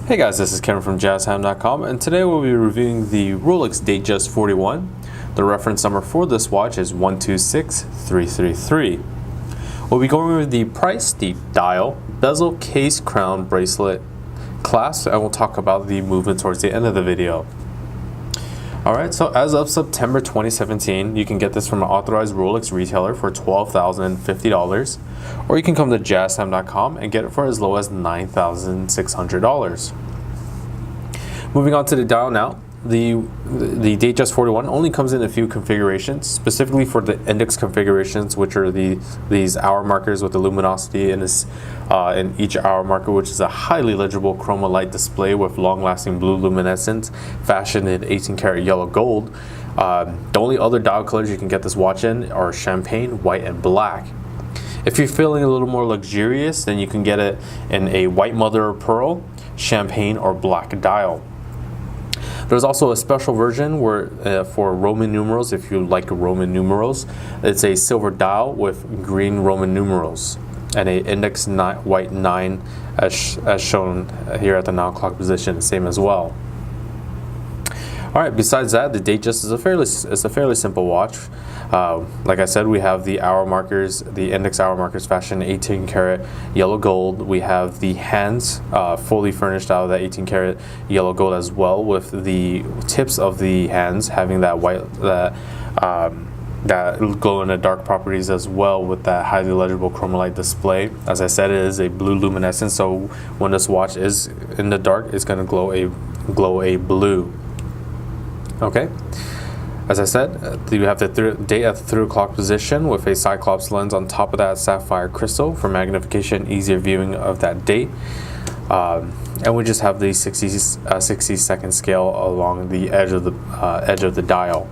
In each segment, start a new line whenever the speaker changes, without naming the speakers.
Hey guys, this is Kevin from JazTime.com, and today we'll be reviewing the Rolex Datejust 41. The reference number for this watch is 126333. We'll be going over the price, the dial, bezel, case, crown, bracelet, clasp, and we'll talk about the movement towards the end of the video. Alright, so as of September 2017, you can get this from an authorized Rolex retailer for $12,050, or you can come to JazTime.com and get it for as low as $9,600. Moving on to the dial now, the Datejust 41 only comes in a few configurations, specifically for the index configurations, which are these hour markers with the luminosity in each hour marker, which is a highly legible chroma light display with long-lasting blue luminescence, fashioned in 18-karat yellow gold. The only other dial colors you can get this watch in are champagne, white, and black. If you're feeling a little more luxurious, then you can get it in a white mother of pearl, champagne, or black dial. There's also a special version where for Roman numerals, if you like Roman numerals, it's a silver dial with green Roman numerals and a index white 9 as shown here at the 9 o'clock position, same as well. Alright, besides that, the Datejust is a fairly simple watch. Like I said, we have the hour markers, the index hour markers fashioned 18-karat yellow gold. We have the hands fully furnished out of that 18-karat yellow gold as well, with the tips of the hands having that white, that glow in the dark properties as well, with that highly legible chroma light display. As I said, it is a blue luminescence, so when this watch is in the dark, it's going to glow a blue. Okay. As I said, you have the date at the 3 o'clock position with a Cyclops lens on top of that sapphire crystal for magnification, easier viewing of that date. And we just have the 60-second scale along the edge of the dial.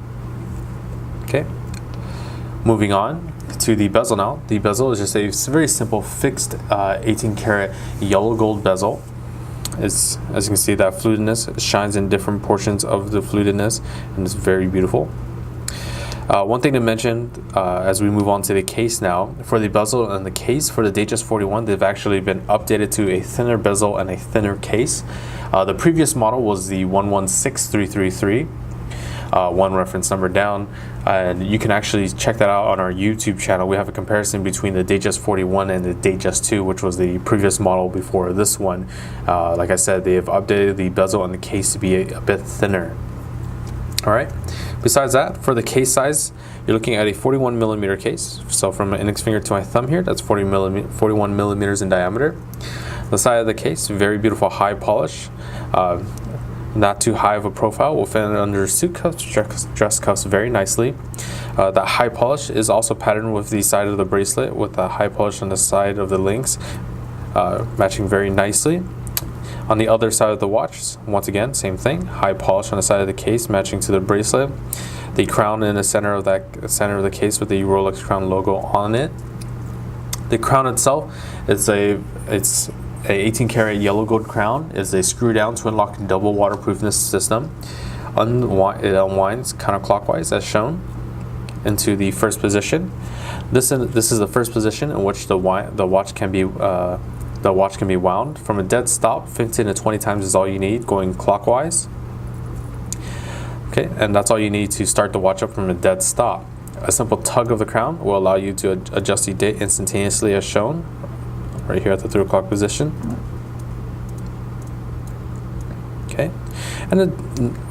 Okay.Moving on to the bezel now. The bezel is just a very simple fixed 18-karat yellow gold bezel. As you can see, that flutedness shines in different portions of the flutedness, and it's very beautiful. One thing to mention as we move on to the case now, for the bezel and the case for the Datejust 41, they've actually been updated to a thinner bezel and a thinner case. The previous model was the 116333. One reference number down, and you can actually check that out on our YouTube channel. We have a comparison between the Datejust 41 and the Datejust 2, which was the previous model before this one. Like I said, they have updated the bezel and the case to be a bit thinner. Alright, besides that, for the case size, you're looking at a 41 millimeter case. So from my index finger to my thumb here, that's 41 millimeters in diameter. The side of the case, very beautiful high polish. Not too high of a profile, will fit under suit cuffs, dress cuffs very nicely. That high polish is also patterned with the side of the bracelet, with the high polish on the side of the links, matching very nicely. On the other side of the watch, once again, same thing, high polish on the side of the case, matching to the bracelet. The crown in the center of the case with the Rolex crown logo on it. The crown itself is a 18-karat yellow gold crown, is a screw-down twin-lock double waterproofness system. It unwinds counterclockwise as shown into the first position. This is the first position in which the watch can be wound. From a dead stop, 15 to 20 times is all you need going clockwise. Okay, and that's all you need to start the watch up from a dead stop. A simple tug of the crown will allow you to adjust the date instantaneously as shown right here at the 3 o'clock position. Okay, and then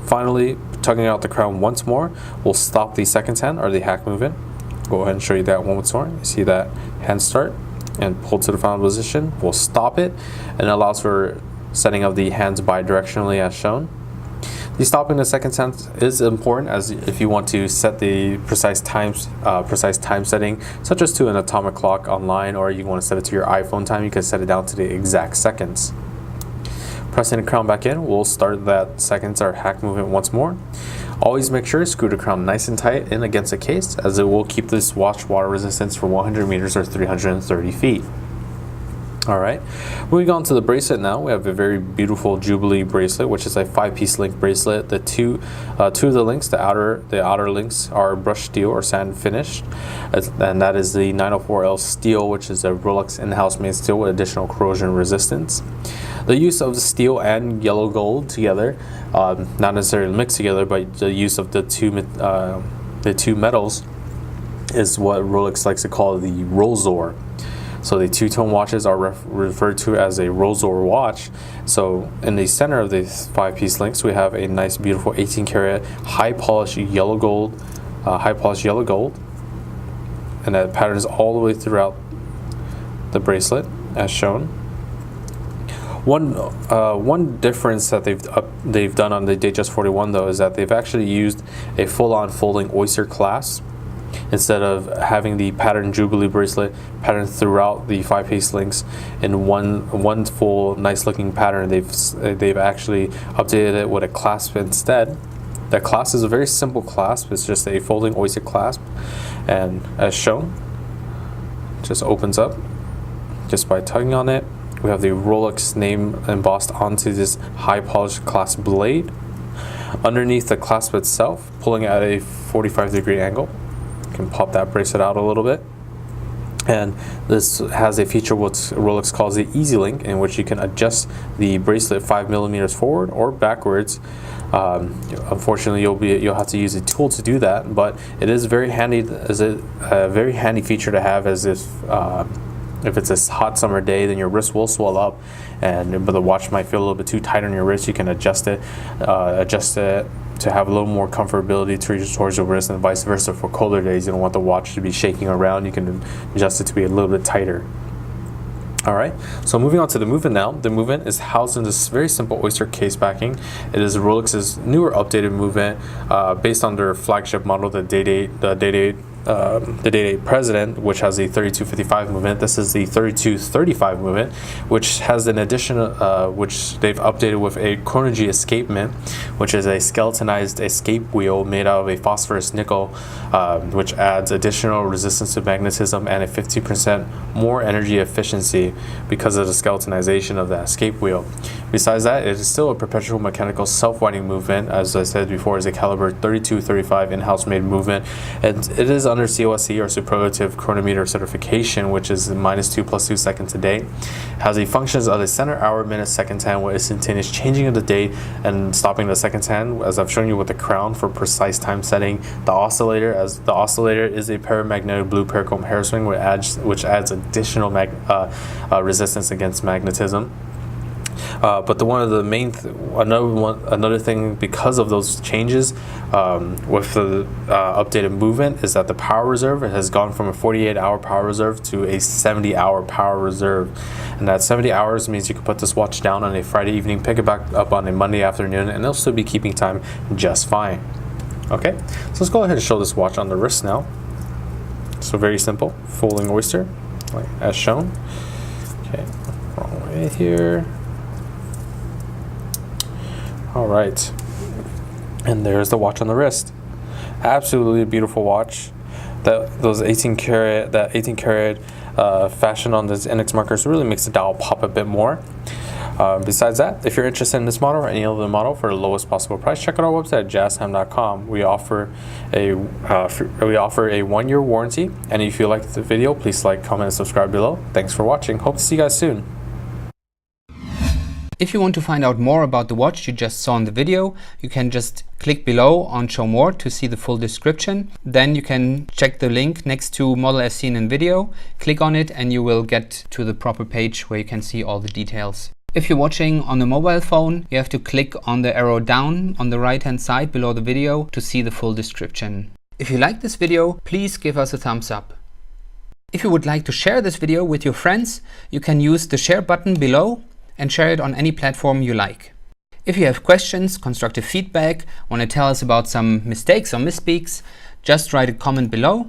finally, tugging out the crown once more will stop the second hand or the hack movement. Go ahead and show you that one once more. You see that hand start and pull to the final position. We'll stop it, and it allows for setting of the hands bidirectionally as shown. The stopping the second hand is important, as if you want to set the precise time setting, such as to an atomic clock online, or you want to set it to your iPhone time, you can set it down to the exact seconds. Pressing the crown back in, we'll start that seconds or hack movement once more. Always make sure to screw the crown nice and tight in against the case, as it will keep this watch water resistance for 100 meters or 330 feet. All right, moving on to the bracelet now. We have a very beautiful Jubilee bracelet, which is a 5-piece link bracelet. The two of the links, the outer links, are brushed steel or sand finished, and that is the 904L steel, which is a Rolex in-house made steel with additional corrosion resistance. The use of the steel and yellow gold together, not necessarily mixed together, but the use of the two metals is what Rolex likes to call the Rolesor. So the two-tone watches are referred to as a Rolesor watch. So in the center of the 5-piece links, we have a nice, beautiful 18-karat high-polished yellow gold, and that patterns all the way throughout the bracelet, as shown. One difference that they've done on the Datejust 41 though is that they've actually used a full-on folding oyster clasp instead of having the patterned Jubilee bracelet patterned throughout the 5-piece links in one full nice looking pattern. They've actually updated it with a clasp instead. That clasp is a very simple clasp. It's just a folding oyster clasp, and as shown, just opens up just by tugging on it. We have the Rolex name embossed onto this high polished clasp blade. Underneath the clasp itself, pulling at a 45-degree angle, you can pop that bracelet out a little bit. And this has a feature what Rolex calls the Easy Link, in which you can adjust the bracelet 5 millimeters forward or backwards. Unfortunately, you'll have to use a tool to do that, but it is very handy as a very handy feature to have, as if it's a hot summer day, then your wrist will swell up, but the watch might feel a little bit too tight on your wrist. You can adjust it to have a little more comfortability towards your wrist, and vice versa. For colder days, you don't want the watch to be shaking around. You can adjust it to be a little bit tighter. All right, so moving on to the movement now. The movement is housed in this very simple oyster case backing. It is Rolex's newer updated movement based on their flagship model, the Day-Date President, which has the 3255 movement. This is the 3235 movement, which has an addition, which they've updated with a chronology escapement, which is a skeletonized escape wheel made out of a phosphorus nickel, which adds additional resistance to magnetism and a 50% more energy efficiency because of the skeletonization of that escape wheel. Besides that, it is still a perpetual mechanical self-winding movement. As I said before, is a caliber 3235 in-house made movement, and it is under COSC or superlative chronometer certification, which is -2 + 2 seconds a day. Has the functions of the center, hour, minute, seconds hand with instantaneous changing of the date and stopping the seconds hand, as I've shown you with the crown for precise time setting. The oscillator, as the oscillator is a paramagnetic blue paracomb hair swing, which adds additional resistance against magnetism. But one of the main another thing because of those changes with the updated movement is that the power reserve has gone from a 48-hour power reserve to a 70-hour power reserve, and that 70 hours means you can put this watch down on a Friday evening, pick it back up on a Monday afternoon, and it'll still be keeping time just fine. Okay, so let's go ahead and show this watch on the wrist now. So very simple, folding oyster, like as shown. Okay, wrong way here. All right, and there's the watch on the wrist. Absolutely beautiful watch. That 18 karat fashion on these index markers really makes the dial pop a bit more. Besides that, if you're interested in this model or any other model for the lowest possible price, check out our website at JazTime.com. We offer a 1-year warranty, and if you liked the video, please like, comment, and subscribe below. Thanks for watching. Hope to see you guys soon.
If you want to find out more about the watch you just saw in the video, you can just click below on Show More to see the full description. Then you can check the link next to Model as seen in video, click on it, and you will get to the proper page where you can see all the details. If you're watching on a mobile phone, you have to click on the arrow down on the right hand side below the video to see the full description. If you like this video, please give us a thumbs up. If you would like to share this video with your friends, you can use the share button below and share it on any platform you like. If you have questions, constructive feedback, want to tell us about some mistakes or misspeaks, just write a comment below.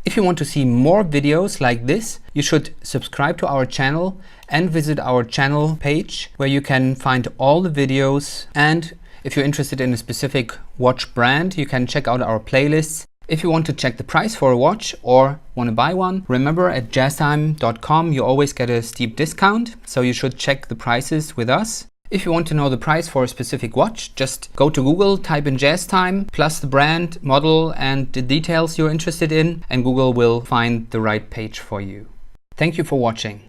If you want to see more videos like this, you should subscribe to our channel and visit our channel page where you can find all the videos. And if you're interested in a specific watch brand, you can check out our playlists If you want to check the price for a watch or want to buy one, remember at JazTime.com you always get a steep discount, so you should check the prices with us. If you want to know the price for a specific watch, just go to Google, type in JazTime, plus the brand, model and the details you're interested in, and Google will find the right page for you. Thank you for watching.